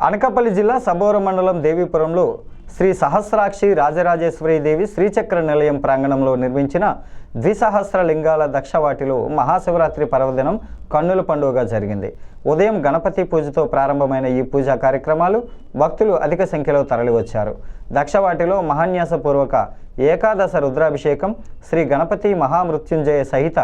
అనకాపల్లి జిల్లా సబోర మండలం దేవీపురంలో శ్రీ సహస్రాక్షి రాజరాజేశ్వరి దేవి శ్రీచక్ర నిలయం ప్రాంగణంలో నిర్మించిన ద్విసహస్ర లింగాల దక్షవాటిలో మహాశివరాత్రి పర్వదినం కన్నుల పండుగగా జరిగింది. ఉదయం గణపతి పూజతో ప్రారంభమైన ఈ పూజా కార్యక్రమాలు భక్తులు అధిక సంఖ్యలో తరలివచ్చారు. దక్షవాటిలో మహాన్యాసపూర్వక ఏకాదశ రుద్రాభిషేకం, శ్రీ గణపతి మహామృత్యుంజయ సహిత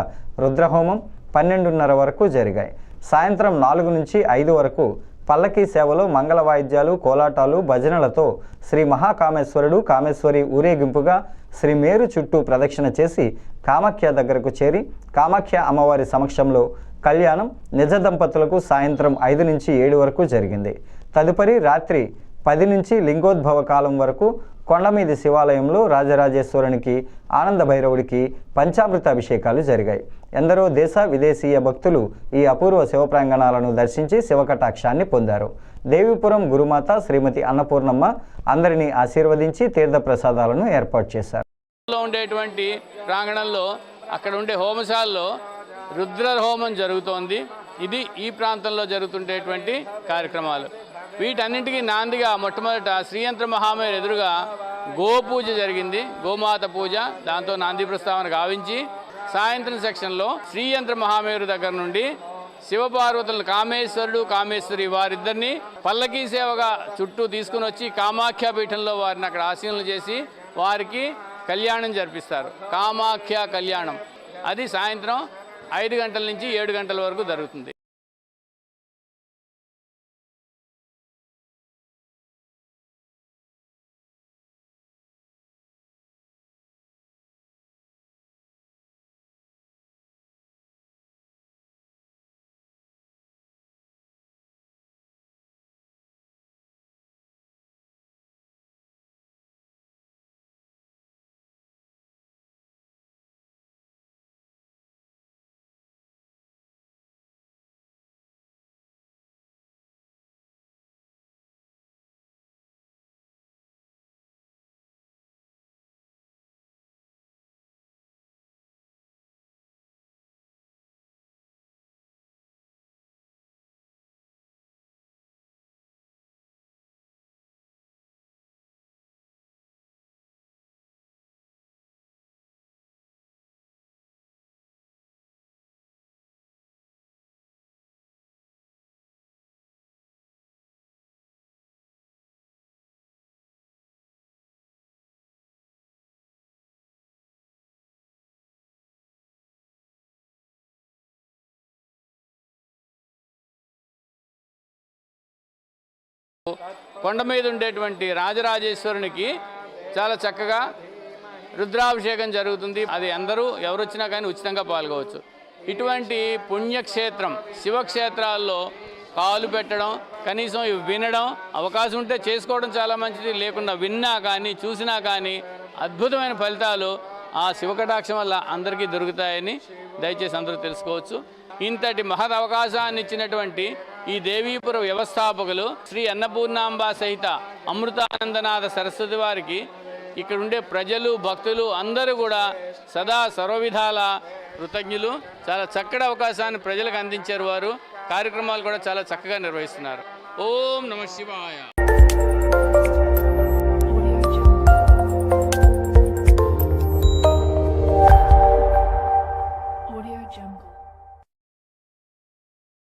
రుద్రహోమం 12:30 వరకు జరిగాయి. సాయంత్రం 4 నుంచి 5 వరకు పల్లకీ సేవలో మంగళ వాయిద్యాలు, కోలాటాలు, భజనలతో శ్రీ మహాకామేశ్వరుడు కామేశ్వరి ఊరేగింపుగా శ్రీ మేరు చుట్టూ ప్రదక్షిణ చేసి కామాఖ్య దగ్గరకు చేరి కామాఖ్య అమ్మవారి సమక్షంలో కళ్యాణం నిజ దంపతులకు సాయంత్రం 5 నుంచి 7 వరకు జరిగింది. తదుపరి రాత్రి 10 నుంచి లింగోద్భవ కాలం వరకు కొండమీది శివాలయంలో రాజరాజేశ్వరునికి, ఆనంద భైరవుడికి పంచామృత అభిషేకాలు జరిగాయి. ఎందరో దేశ విదేశీయ భక్తులు ఈ అపూర్వ శివ ప్రాంగణాలను దర్శించి శివకటాక్షాన్ని పొందారు. దేవీపురం గురుమాత శ్రీమతి అన్నపూర్ణమ్మ అందరినీ ఆశీర్వదించి తీర్థ ప్రసాదాలను ఏర్పాటు చేశారు. ఉండేటువంటి ప్రాంగణంలో అక్కడ ఉండే హోమశాలలో రుద్ర హోమం జరుగుతోంది. ఇది ఈ ప్రాంతంలో జరుగుతుండేటువంటి కార్యక్రమాలు. వీటన్నింటికీ నాందిగా మొట్టమొదట శ్రీయంత్ర మహామేరు ఎదురుగా గోపూజ జరిగింది, గోమాత పూజ. దాంతో నాంది ప్రస్తావన గావించి సాయంత్రం సెక్షన్లో శ్రీయంత్ర మహామేరు దగ్గర నుండి శివపార్వతులను కామేశ్వరుడు కామేశ్వరి వారిద్దరిని పల్లకీ సేవగా చుట్టూ తీసుకుని వచ్చి కామాఖ్య పీఠంలో వారిని అక్కడ ఆశీనులు చేసి వారికి కళ్యాణం జరిపిస్తారు. కామాఖ్య కళ్యాణం అది సాయంత్రం 5 గంటల నుంచి 7 గంటల వరకు జరుగుతుంది. కొండ మీద ఉండేటువంటి రాజరాజేశ్వరునికి చాలా చక్కగా రుద్రాభిషేకం జరుగుతుంది. అది అందరూ ఎవరొచ్చినా కానీ ఉచితంగా పాల్గొవచ్చు. ఇటువంటి పుణ్యక్షేత్రం శివక్షేత్రాల్లో కాలు పెట్టడం, కనీసం ఇవి వినడం, అవకాశం ఉంటే చేసుకోవడం చాలా మంచిది. లేకుండా విన్నా కానీ చూసినా కానీ అద్భుతమైన ఫలితాలు ఆ శివకటాక్షం వల్ల అందరికీ దొరుకుతాయని దయచేసి అందరూ తెలుసుకోవచ్చు. ఇంతటి మహద్ అవకాశాన్ని ఇచ్చినటువంటి ఈ దేవీపుర వ్యవస్థాపకులు శ్రీ అన్నపూర్ణాంబ సహిత అమృతానందనాథ సరస్వతి వారికి ఇక్కడ ఉండే ప్రజలు, భక్తులు అందరూ కూడా సదా సర్వవిధాల కృతజ్ఞులు. చాలా చక్కటి అవకాశాన్ని ప్రజలకు అందించారు వారు. కార్యక్రమాలు కూడా చాలా చక్కగా నిర్వహిస్తున్నారు. ఓం నమః శివాయ.